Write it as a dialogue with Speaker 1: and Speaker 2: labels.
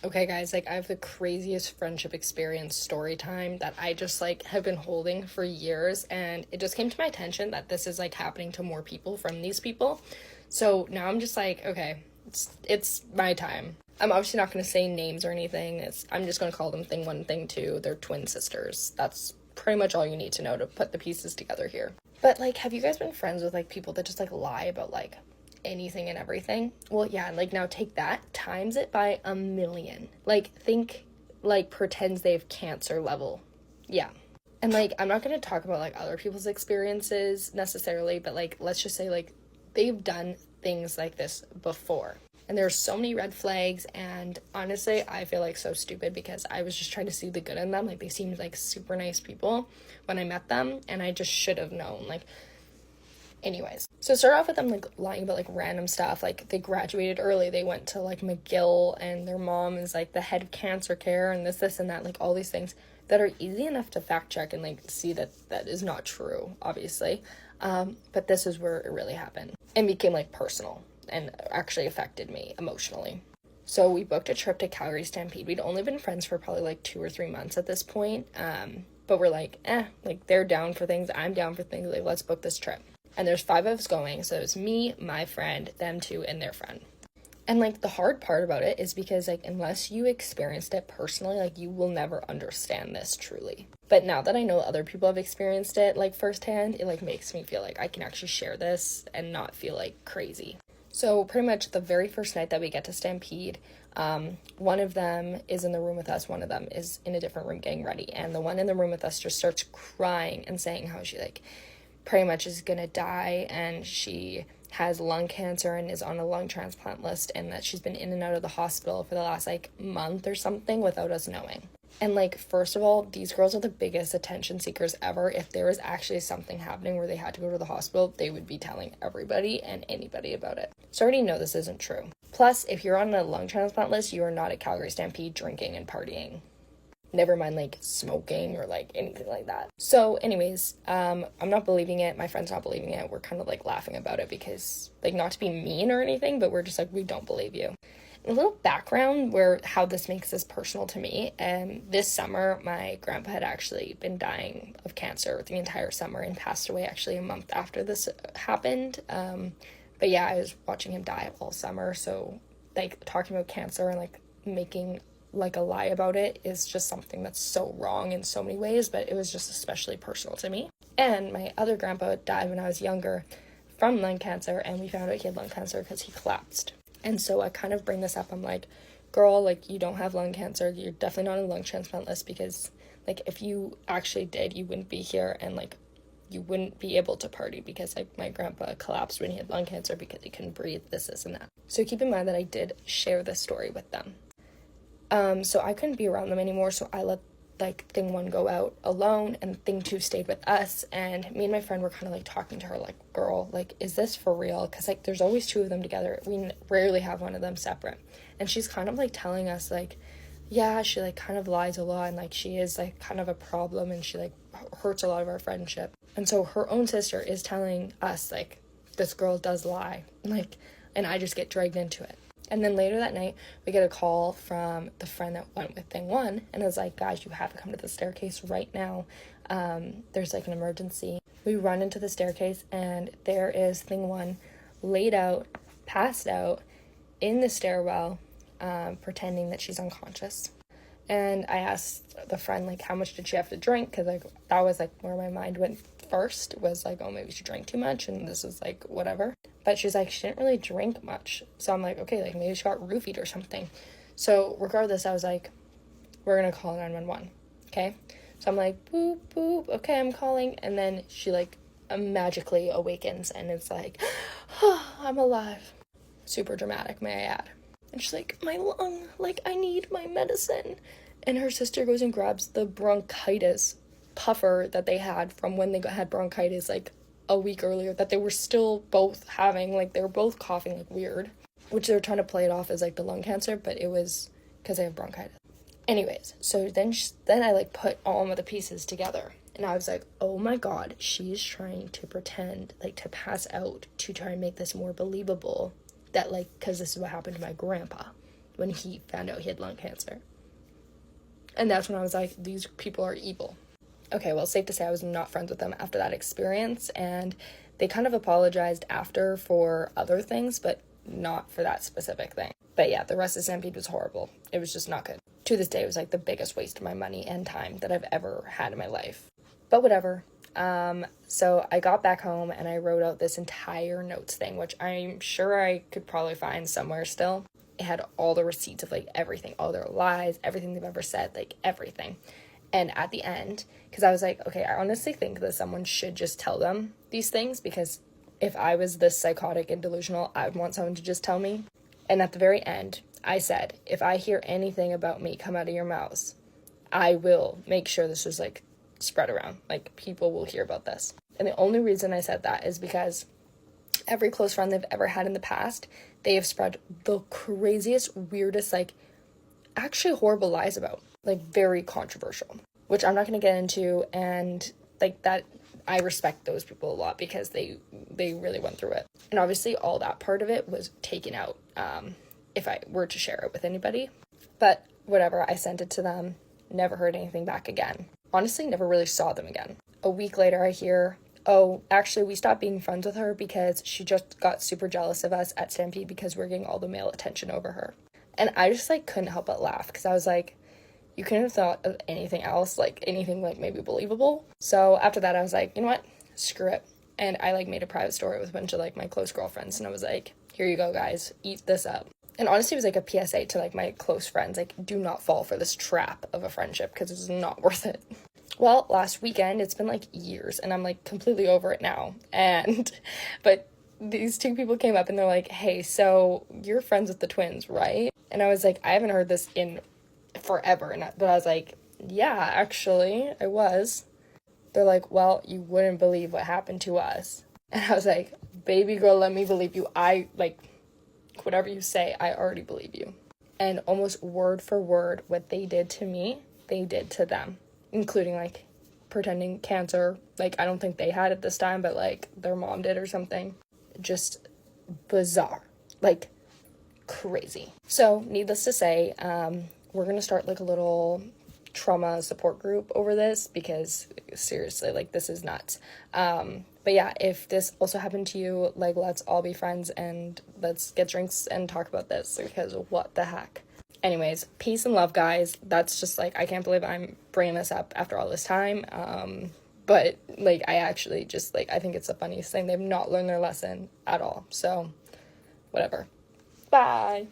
Speaker 1: Okay, guys, like I have the craziest friendship experience story time that I just like have been holding for years, and it just came to my attention that this is like happening to more people from these people. So now I'm just like, okay, it's my time. I'm obviously not going to say names or anything. I'm just going to call them thing 1, thing 2. They're twin sisters. That's pretty much all you need to know to put the pieces together here. But like, have you guys been friends with like people that just like lie about like anything and everything? Well, yeah, like now take that, times it by a million. Like, think like pretends they have cancer level. Yeah. And like, I'm not going to talk about like other people's experiences necessarily, but like, let's just say like they've done things like this before. And there's so many red flags, and honestly, I feel like so stupid because I was just trying to see the good in them. Like, they seemed like super nice people when I met them, and I just should have known. Like, anyways, so start off with them like lying about like random stuff. Like, they graduated early, they went to like McGill, and their mom is like the head of cancer care, and this and that, like all these things that are easy enough to fact check and like see that that is not true, obviously. But this is where it really happened and became like personal and actually affected me emotionally. So we booked a trip to Calgary Stampede. We'd only been friends for probably like 2 or 3 months at this point. But we're like, like they're down for things, I'm down for things, like let's book this trip. And there's 5 of us going, so it's me, my friend, them two, and their friend. And like the hard part about it is because like unless you experienced it personally, like you will never understand this truly. But now that I know other people have experienced it like firsthand, it like makes me feel like I can actually share this and not feel like crazy. So pretty much the very first night that we get to Stampede, one of them is in the room with us, one of them is in a different room getting ready, and the one in the room with us just starts crying and saying how she like pretty much is gonna die, and she has lung cancer and is on a lung transplant list, and that she's been in and out of the hospital for the last like month or something without us knowing. And like, first of all, these girls are the biggest attention seekers ever. If there was actually something happening where they had to go to the hospital, they would be telling everybody and anybody about it. So I already know this isn't true. Plus, if you're on a lung transplant list, you are not at Calgary Stampede drinking and partying. Never mind like smoking or like anything like that. So anyways, I'm not believing it, my friend's not believing it, we're kind of like laughing about it because like, not to be mean or anything, but we're just like, we don't believe you. A little background where how this makes this personal to me. This summer my grandpa had actually been dying of cancer the entire summer and passed away actually a month after this happened. But yeah, I was watching him die all summer, so like talking about cancer and like making like a lie about it is just something that's so wrong in so many ways, but it was just especially personal to me. And my other grandpa died when I was younger from lung cancer, and we found out he had lung cancer because he collapsed. And so I kind of bring this up, I'm like, girl, like you don't have lung cancer, you're definitely not on a lung transplant list, because like if you actually did, you wouldn't be here, and like you wouldn't be able to party, because like my grandpa collapsed when he had lung cancer because he couldn't breathe, this and that. So keep in mind that I did share this story with them. So I couldn't be around them anymore, so I let like thing 1 go out alone, and thing 2 stayed with us, and me and my friend were kind of like talking to her like, girl, like is this for real? Because like there's always 2 of them together, we rarely have one of them separate. And she's kind of like telling us like, yeah, she like kind of lies a lot, and like she is like kind of a problem, and she like hurts a lot of our friendship. And so her own sister is telling us like, this girl does lie, like, and I just get dragged into it. And then later that night, we get a call from the friend that went with thing 1, and it was like, guys, you have to come to the staircase right now. There's like an emergency. We run into the staircase, and there is thing 1 laid out, passed out in the stairwell, pretending that she's unconscious. And I asked the friend, like, how much did she have to drink? Because like that was like where my mind went first, was like, oh, maybe she drank too much, and this is like whatever. But she's like, she didn't really drink much. So I'm like, okay, like maybe she got roofied or something. So regardless, I was like, we're gonna call 911, okay? So I'm like, boop boop, okay, I'm calling. And then she like magically awakens, and it's like, oh, I'm alive. Super dramatic, may I add. And she's like, my lung, like I need my medicine. And her sister goes and grabs the bronchitis puffer that they had from when they had bronchitis like a week earlier, that they were still both having, like they were both coughing like weird, which they were trying to play it off as like the lung cancer, but it was because they have bronchitis. Anyways, so then I like put all of the pieces together, and I was like, oh my god, she's trying to pretend like to pass out to try and make this more believable, that like, because this is what happened to my grandpa. when he found out he had lung cancer. And that's when I was like, these people are evil. Okay, well, safe to say I was not friends with them after that experience, and they kind of apologized after for other things, but not for that specific thing. But yeah, the rest of Stampede was horrible. It was just not good. To this day, it was like the biggest waste of my money and time that I've ever had in my life. But whatever. So I got back home and I wrote out this entire notes thing, which I'm sure I could probably find somewhere still. It had all the receipts of like everything, all their lies, everything they've ever said, like everything. And at the end, because I was like, okay, I honestly think that someone should just tell them these things, because if I was this psychotic and delusional, I would want someone to just tell me. And at the very end, I said, if I hear anything about me come out of your mouths, I will make sure this is like spread around. Like, people will hear about this. And the only reason I said that is because every close friend they've ever had in the past, they have spread the craziest, weirdest, like, actually horrible lies about. Like, very controversial, which I'm not going to get into. And like that, I respect those people a lot because they really went through it. And obviously all that part of it was taken out if I were to share it with anybody. But whatever, I sent it to them, never heard anything back again. Honestly, never really saw them again. A week later, I hear, oh, actually, we stopped being friends with her because she just got super jealous of us at Stampede because we're getting all the male attention over her. And I just, like, couldn't help but laugh because I was like, you couldn't have thought of anything else, like, anything, like, maybe believable. So after that, I was like, you know what? Screw it. And I, like, made a private story with a bunch of, like, my close girlfriends. And I was like, here you go, guys. Eat this up. And honestly, it was, like, a PSA to, like, my close friends. Like, do not fall for this trap of a friendship because it's not worth it. Well, last weekend, it's been, like, years. And I'm, like, completely over it now. But these two people came up and they're like, hey, so you're friends with the twins, right? And I was like, I haven't heard this in forever. But I was like, yeah, actually, I was. They're like, well, you wouldn't believe what happened to us. And I was like, baby girl, let me believe you. Whatever you say, I already believe you. And almost word for word, what they did to me, they did to them. Including, like, pretending cancer. Like, I don't think they had it this time, but, like, their mom did or something. Just bizarre. Like, crazy. So, needless to say, we're gonna start, like, a little trauma support group over this because, seriously, like, this is nuts. But yeah, if this also happened to you, like, let's all be friends and let's get drinks and talk about this because what the heck. Anyways, peace and love, guys. That's just, like, I can't believe I'm bringing this up after all this time. But, like, I actually just, like, I think it's the funniest thing. They've not learned their lesson at all. So, whatever. Bye.